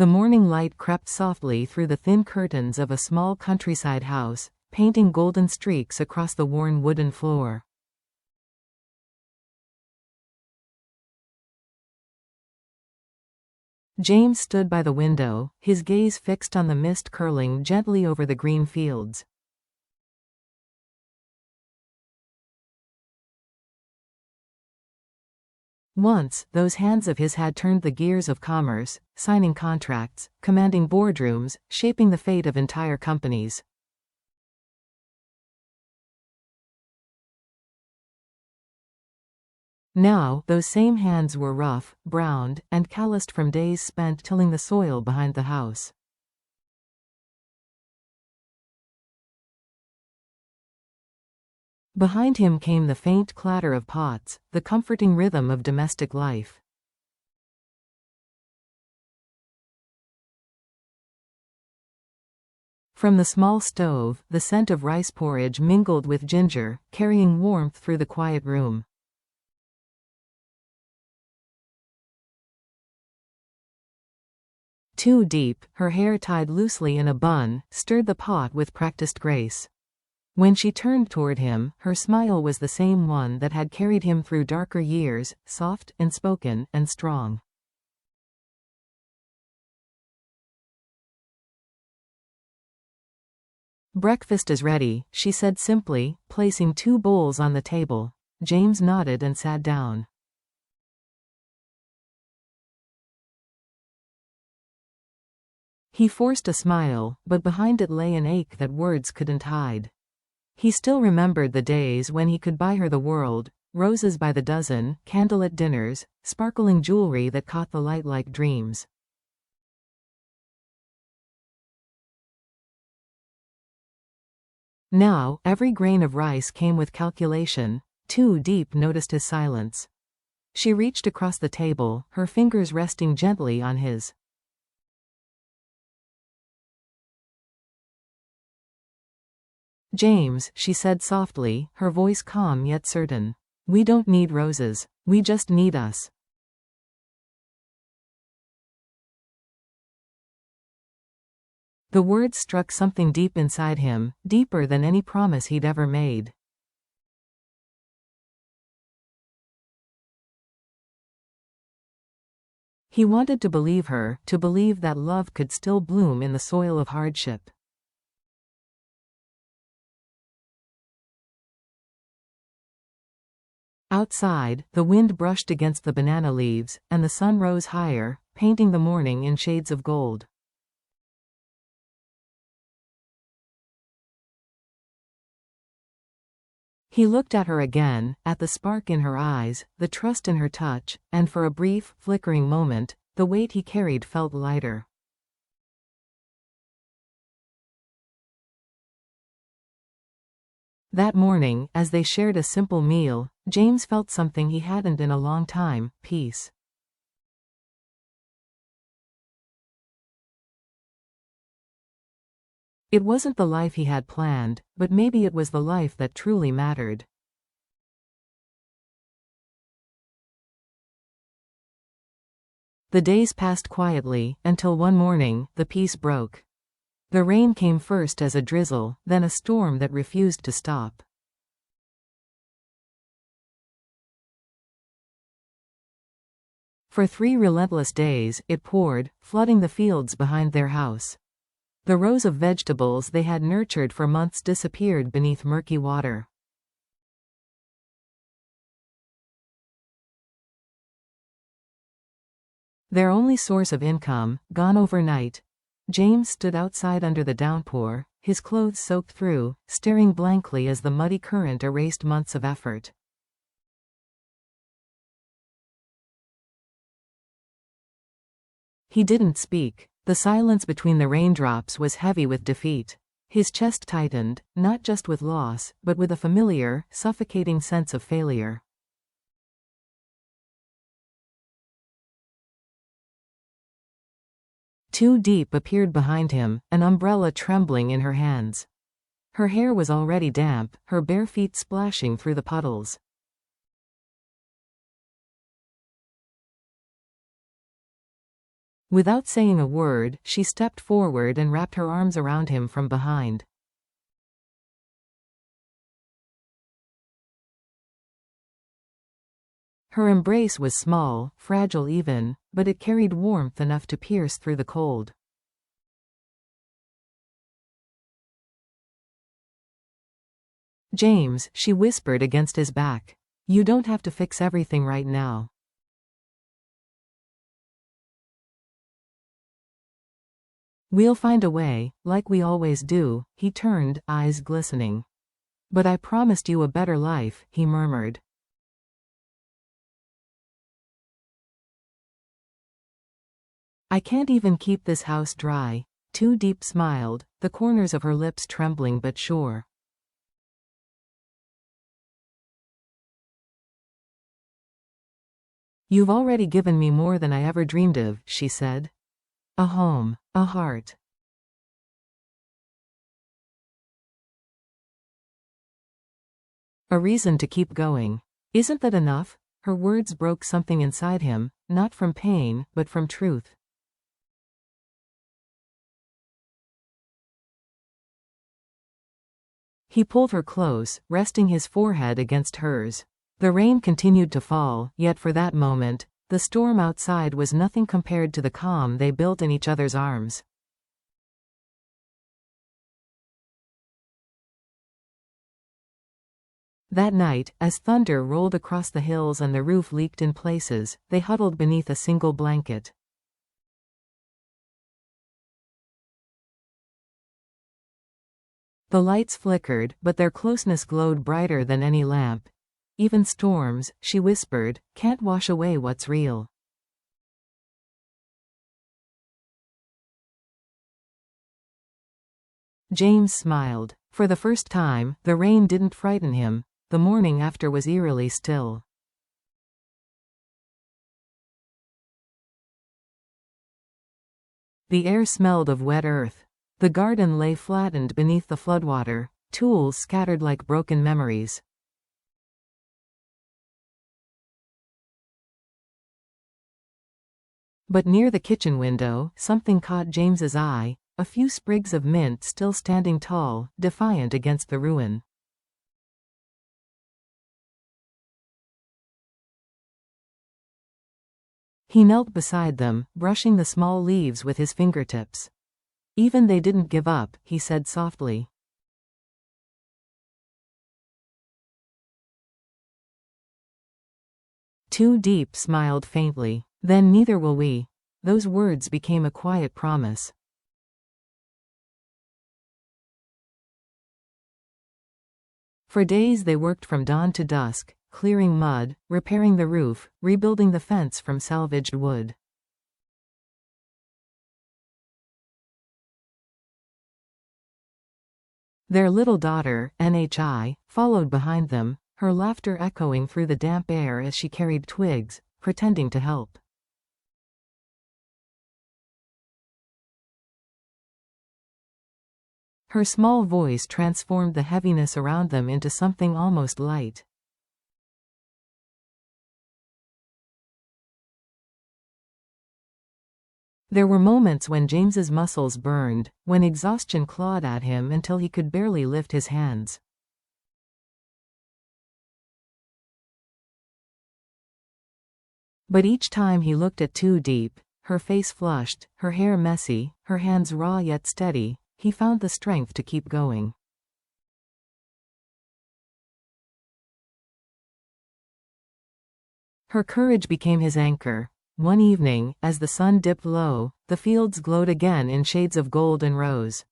The morning light crept softly through the thin curtains of a small countryside house, painting golden streaks across the worn wooden floor. James stood by the window, his gaze fixed on the mist curling gently over the green fields. Once, those hands of his had turned the gears of commerce, signing contracts, commanding boardrooms, shaping the fate of entire companies. Now, those same hands were rough, browned, and calloused from days spent tilling the soil behind the house. Behind him came the faint clatter of pots, the comforting rhythm of domestic life. From the small stove, the scent of rice porridge mingled with ginger, carrying warmth through the quiet room. Too Deep, her hair tied loosely in a bun, stirred the pot with practiced grace. When she turned toward him, her smile was the same one that had carried him through darker years, soft, inspoken, and strong. "Breakfast is ready," she said simply, placing 2 bowls on the table. James nodded and sat down. He forced a smile, but behind it lay an ache that words couldn't hide. He still remembered the days when he could buy her the world, roses by the dozen, candlelit dinners, sparkling jewelry that caught the light like dreams. Now, every grain of rice came with calculation. Too Deep noticed his silence. She reached across the table, her fingers resting gently on his. "James," she said softly, her voice calm yet certain. "We don't need roses. We just need us." The words struck something deep inside him, deeper than any promise he'd ever made. He wanted to believe her, to believe that love could still bloom in the soil of hardship. Outside, the wind brushed against the banana leaves, and the sun rose higher, painting the morning in shades of gold. He looked at her again, at the spark in her eyes, the trust in her touch, and for a brief, flickering moment, the weight he carried felt lighter. That morning, as they shared a simple meal, James felt something he hadn't in a long time: peace. It wasn't the life he had planned, but maybe it was the life that truly mattered. The days passed quietly, until one morning, the peace broke. The rain came first as a drizzle, then a storm that refused to stop. For 3 relentless days, it poured, flooding the fields behind their house. The rows of vegetables they had nurtured for months disappeared beneath murky water. Their only source of income, gone overnight. James stood outside under the downpour, his clothes soaked through, staring blankly as the muddy current erased months of effort. He didn't speak. The silence between the raindrops was heavy with defeat. His chest tightened, not just with loss, but with a familiar, suffocating sense of failure. Too Deep appeared behind him, an umbrella trembling in her hands. Her hair was already damp, her bare feet splashing through the puddles. Without saying a word, she stepped forward and wrapped her arms around him from behind. Her embrace was small, fragile even, but it carried warmth enough to pierce through the cold. "James," she whispered against his back. "You don't have to fix everything right now." "We'll find a way, like we always do." He turned, eyes glistening. "But I promised you a better life," he murmured. "I can't even keep this house dry." Tú Diệp smiled, the corners of her lips trembling but sure. "You've already given me more than I ever dreamed of," she said. "A home, a heart. A reason to keep going. Isn't that enough?" Her words broke something inside him, not from pain, but from truth. He pulled her close, resting his forehead against hers. The rain continued to fall, yet for that moment, the storm outside was nothing compared to the calm they built in each other's arms. That night, as thunder rolled across the hills and the roof leaked in places, they huddled beneath a single blanket. The lights flickered, but their closeness glowed brighter than any lamp. "Even storms," she whispered, "can't wash away what's real." James smiled. For the first time, the rain didn't frighten him. The morning after was eerily still. The air smelled of wet earth. The garden lay flattened beneath the floodwater, tools scattered like broken memories. But near the kitchen window, something caught James's eye, a few sprigs of mint still standing tall, defiant against the ruin. He knelt beside them, brushing the small leaves with his fingertips. "Even they didn't give up," he said softly. Tú Diệp smiled faintly. "Then neither will we." Those words became a quiet promise. For days they worked from dawn to dusk, clearing mud, repairing the roof, rebuilding the fence from salvaged wood. Their little daughter, Nhi, followed behind them, her laughter echoing through the damp air as she carried twigs, pretending to help. Her small voice transformed the heaviness around them into something almost light. There were moments when James's muscles burned, when exhaustion clawed at him until he could barely lift his hands. But each time he looked at Tú Diệp, her face flushed, her hair messy, her hands raw yet steady, he found the strength to keep going. Her courage became his anchor. One evening, as the sun dipped low, the fields glowed again in shades of gold and rose.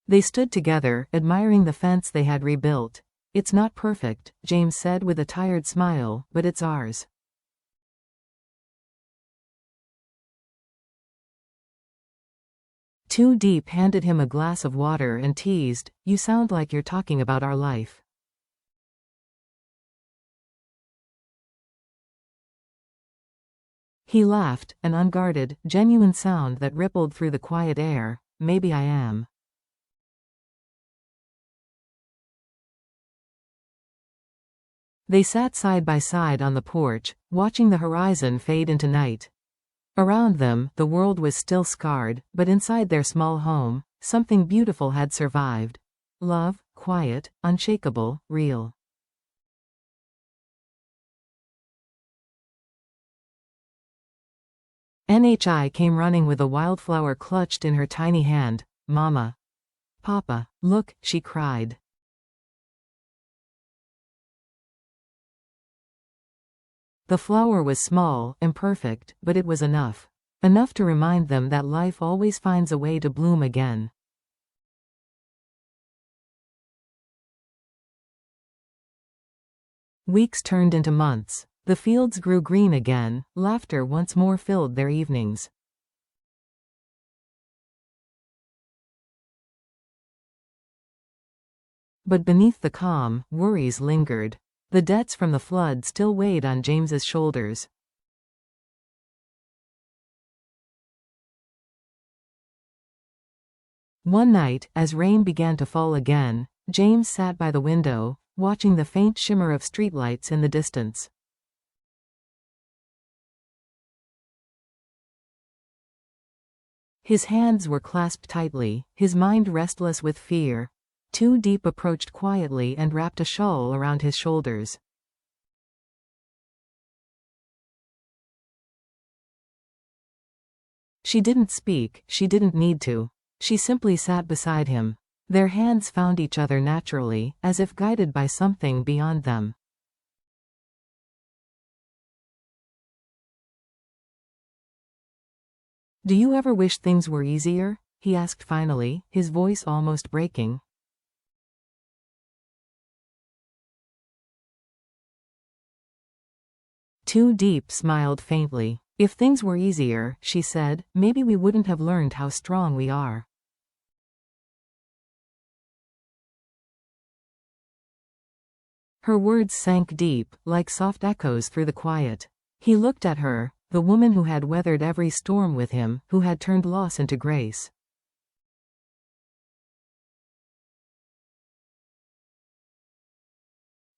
They stood together, admiring the fence they had rebuilt. "It's not perfect," James said with a tired smile, "but it's ours." Tú Diệp handed him a glass of water and teased, "You sound like you're talking about our life." He laughed, an unguarded, genuine sound that rippled through the quiet air. "Maybe I am." They sat side by side on the porch, watching the horizon fade into night. Around them, the world was still scarred, but inside their small home, something beautiful had survived. Love, quiet, unshakable, real. NHI came running with a wildflower clutched in her tiny hand. Mama. Papa, look, she cried. The flower was small, imperfect, but it was enough. Enough to remind them that life always finds a way to bloom again. Weeks turned into months. The fields grew green again, laughter once more filled their evenings. But beneath the calm, worries lingered. The debts from the flood still weighed on James's shoulders. One night, as rain began to fall again, James sat by the window, watching the faint shimmer of streetlights in the distance. His hands were clasped tightly, his mind restless with fear. Tú Diệp approached quietly and wrapped a shawl around his shoulders. She didn't speak, she didn't need to. She simply sat beside him. Their hands found each other naturally, as if guided by something beyond them. "Do you ever wish things were easier?" he asked finally, his voice almost breaking. Tú Diệp smiled faintly. "If things were easier," she said, "maybe we wouldn't have learned how strong we are." Her words sank deep, like soft echoes through the quiet. He looked at her, the woman who had weathered every storm with him, who had turned loss into grace.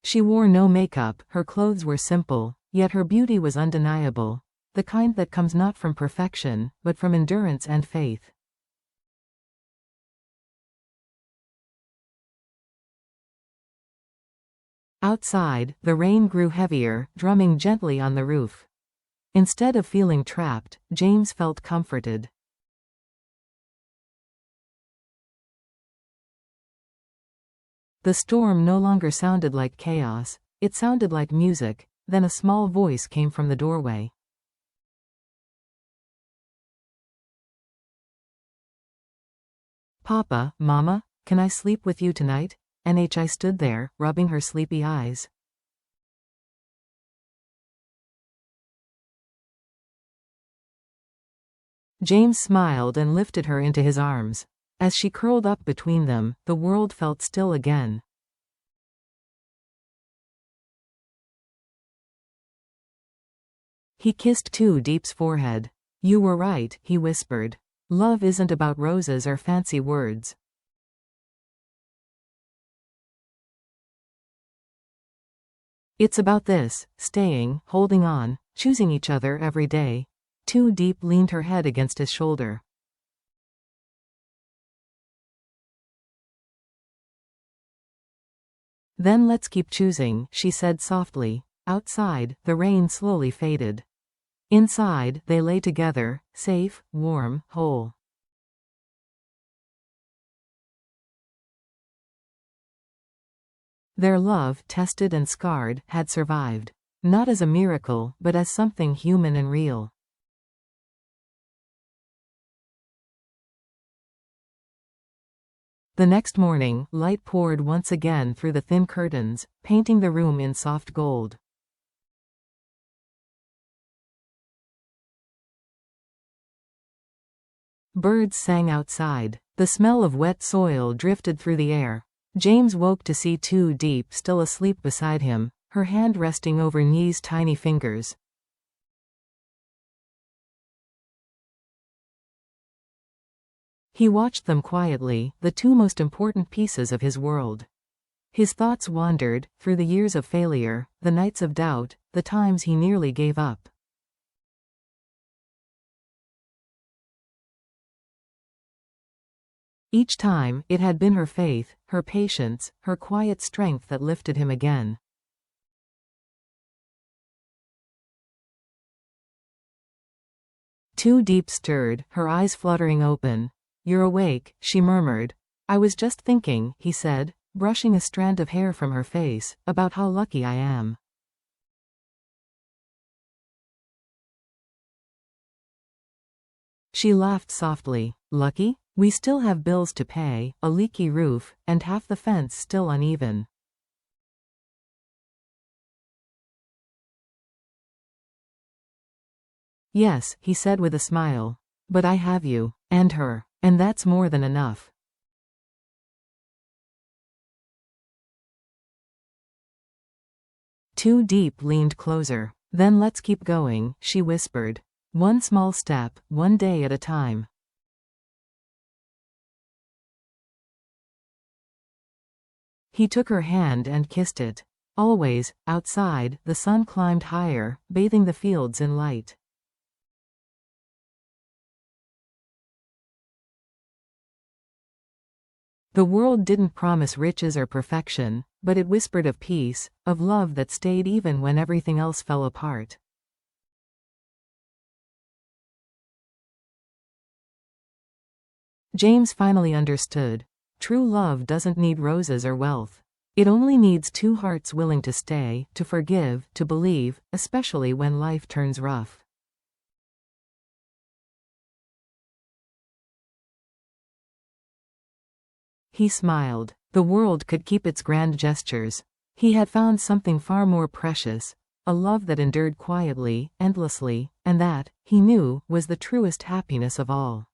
She wore no makeup, her clothes were simple, yet her beauty was undeniable, the kind that comes not from perfection, but from endurance and faith. Outside, the rain grew heavier, drumming gently on the roof. Instead of feeling trapped, James felt comforted. The storm no longer sounded like chaos, it sounded like music. Then a small voice came from the doorway. "Papa, Mama, can I sleep with you tonight?" NHI stood there, rubbing her sleepy eyes. James smiled and lifted her into his arms. As she curled up between them, the world felt still again. He kissed Tú Diep's forehead. "You were right," he whispered. "Love isn't about roses or fancy words. It's about this, staying, holding on, choosing each other every day." Tú Diep leaned her head against his shoulder. "Then let's keep choosing," she said softly. Outside, the rain slowly faded. Inside, they lay together, safe, warm, whole. Their love, tested and scarred, had survived. Not as a miracle, but as something human and real. The next morning, light poured once again through the thin curtains, painting the room in soft gold. Birds sang outside. The smell of wet soil drifted through the air. James woke to see Tú Diep still asleep beside him, her hand resting over Nye's tiny fingers. He watched them quietly, the two most important pieces of his world. His thoughts wandered, through the years of failure, the nights of doubt, the times he nearly gave up. Each time, it had been her faith, her patience, her quiet strength that lifted him again. Tú Diep stirred, her eyes fluttering open. "You're awake," she murmured. "I was just thinking," he said, brushing a strand of hair from her face, "about how lucky I am." She laughed softly. "Lucky? We still have bills to pay, a leaky roof, and half the fence still uneven." "Yes," he said with a smile. "But I have you. And her. And that's more than enough." Tú Diep leaned closer. "Then let's keep going," she whispered. "One small step, one day at a time." He took her hand and kissed it. Always, outside, the sun climbed higher, bathing the fields in light. The world didn't promise riches or perfection, but it whispered of peace, of love that stayed even when everything else fell apart. James finally understood. True love doesn't need roses or wealth. It only needs two hearts willing to stay, to forgive, to believe, especially when life turns rough. He smiled. The world could keep its grand gestures. He had found something far more precious, a love that endured quietly, endlessly, and that, he knew, was the truest happiness of all.